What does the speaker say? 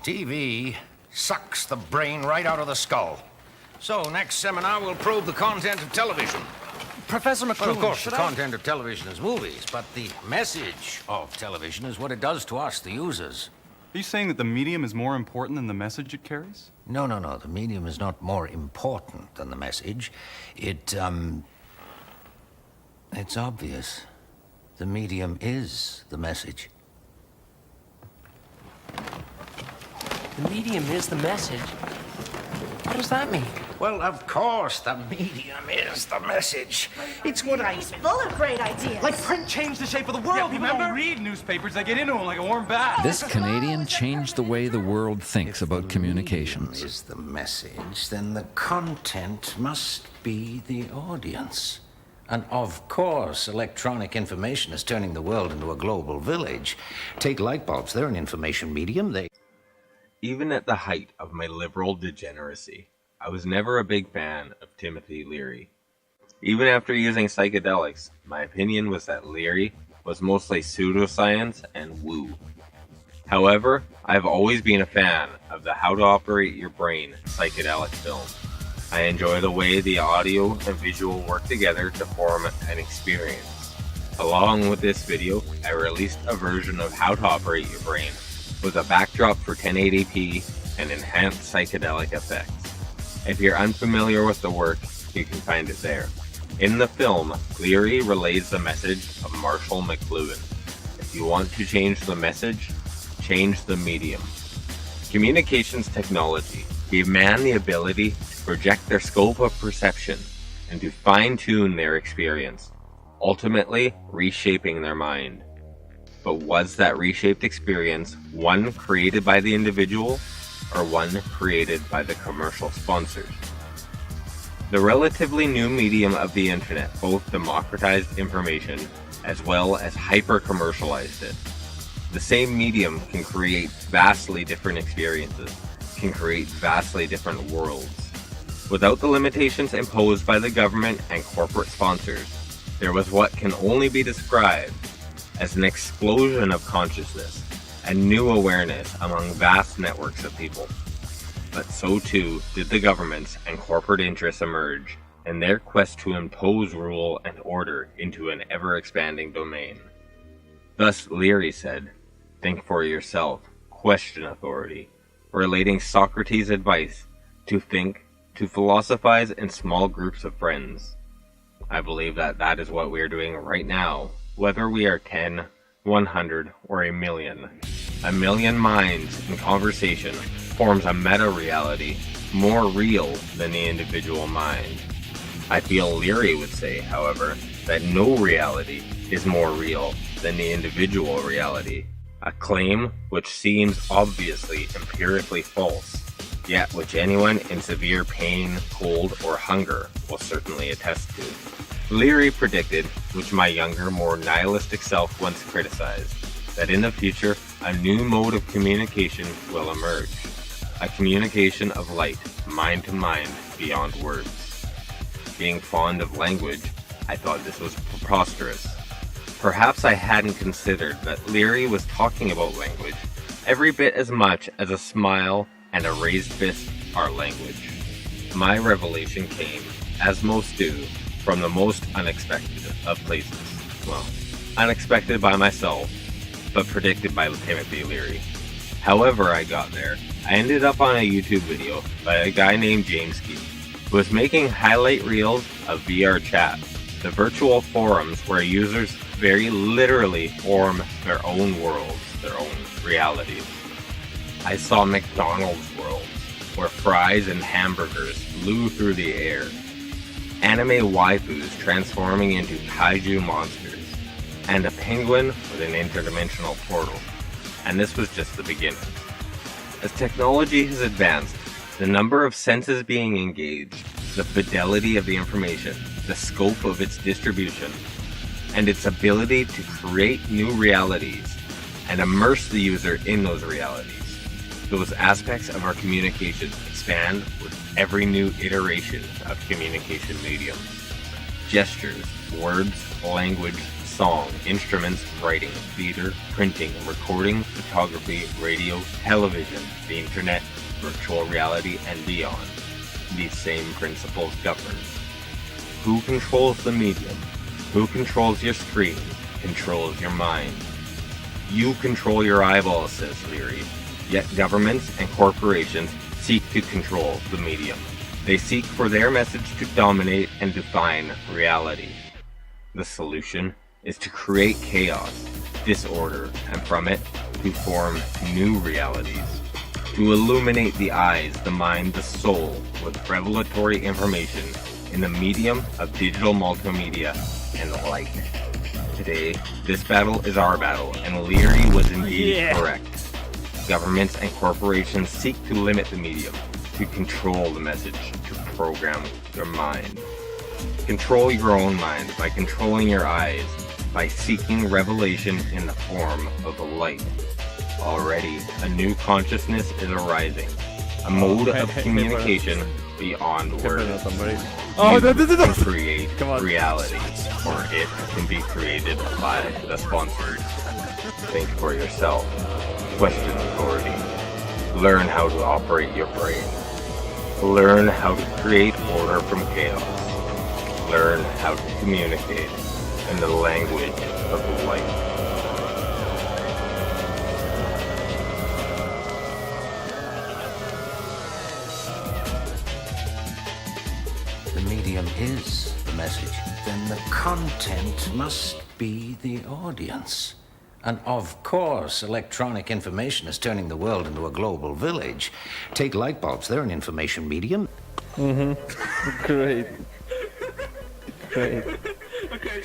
TV sucks the brain right out of the skull. So, next seminar, we'll probe the content of television. Professor McLuhan, Well, of course, the content of television is movies, but the message of television is what it does to us, the users. Are you saying that the medium is more important than the message it carries? No. The medium is not more important than the message. It's obvious. The medium is the message. The medium is the message? What does that mean? Well, of course, the medium is the message. It's what He's full of great ideas. Like print changed the shape of the world, people remember? Don't read newspapers, they get into them like a warm bath. This Canadian changed the way the world thinks about communications. Is the message, then the content must be the audience. And of course, electronic information is turning the world into a global village. Take light bulbs, they're an information medium. Even at the height of my liberal degeneracy, I was never a big fan of Timothy Leary. Even after using psychedelics, my opinion was that Leary was mostly pseudoscience and woo. However, I've always been a fan of the How to Operate Your Brain psychedelic film. I enjoy the way the audio and visual work together to form an experience. Along with this video, I released a version of How to Operate Your Brain with a backdrop for 1080p and enhanced psychedelic effects. If you're unfamiliar with the work, you can find it there. In the film, Leary relays the message of Marshall McLuhan. If you want to change the message, change the medium. Communications technology gave man the ability to project their scope of perception and to fine-tune their experience, ultimately reshaping their mind. But was that reshaped experience one created by the individual or one created by the commercial sponsors? The relatively new medium of the internet both democratized information as well as hyper-commercialized it. The same medium can create vastly different experiences, can create vastly different worlds. Without the limitations imposed by the government and corporate sponsors, there was what can only be described as an explosion of consciousness and new awareness among vast networks of people. But so too did the governments and corporate interests emerge in their quest to impose rule and order into an ever-expanding domain. Thus Leary said, "Think for yourself, question authority," relating Socrates' advice to think, to philosophize in small groups of friends. I believe that that is what we are doing right now, whether we are 10, 100, or a million. A million minds in conversation forms a meta-reality more real than the individual mind. I feel Leary would say, however, that no reality is more real than the individual reality, a claim which seems obviously empirically false, yet which anyone in severe pain, cold, or hunger will certainly attest to. Leary predicted, which my younger, more nihilistic self once criticized, that in the future a new mode of communication will emerge. A communication of light, mind to mind, beyond words. Being fond of language, I thought this was preposterous. Perhaps I hadn't considered that Leary was talking about language every bit as much as a smile and a raised fist are language. My revelation came, as most do, from the most unexpected of places. Well, unexpected by myself, but predicted by Timothy Leary. However I got there, I ended up on a YouTube video by a guy named James Key, who was making highlight reels of VR chat, the virtual forums where users very literally form their own worlds, their own realities. I saw McDonald's worlds, where fries and hamburgers flew through the air, anime waifus transforming into kaiju monsters, and a penguin with an interdimensional portal. And this was just the beginning. As technology has advanced, the number of senses being engaged, the fidelity of the information, the scope of its distribution, and its ability to create new realities and immerse the user in those realities. Those aspects of our communication expand with every new iteration of communication mediums. Gestures, words, language, song, instruments, writing, theater, printing, recording, photography, radio, television, the internet, virtual reality, and beyond. These same principles govern. Who controls the medium? Who controls your screen? Controls your mind. You control your eyeballs, says Leary. Yet governments and corporations seek to control the medium. They seek for their message to dominate and define reality. The solution is to create chaos, disorder, and from it, to form new realities. To illuminate the eyes, the mind, the soul with revelatory information in the medium of digital multimedia and light. Today, this battle is our battle, and Leary was indeed correct. Governments and corporations seek to limit the medium, to control the message, to program your mind. Control your own mind by controlling your eyes, by seeking revelation in the form of the light. Already, a new consciousness is arising, a mode of communication beyond words. You can create reality, or it can be created by the sponsors. Think for yourself. Question authority. Learn how to operate your brain. Learn how to create order from chaos. Learn how to communicate in the language of light. The medium is the message. Then the content must be the audience. And of course, electronic information is turning the world into a global village. Take light bulbs, they're an information medium. Great. Great. Okay.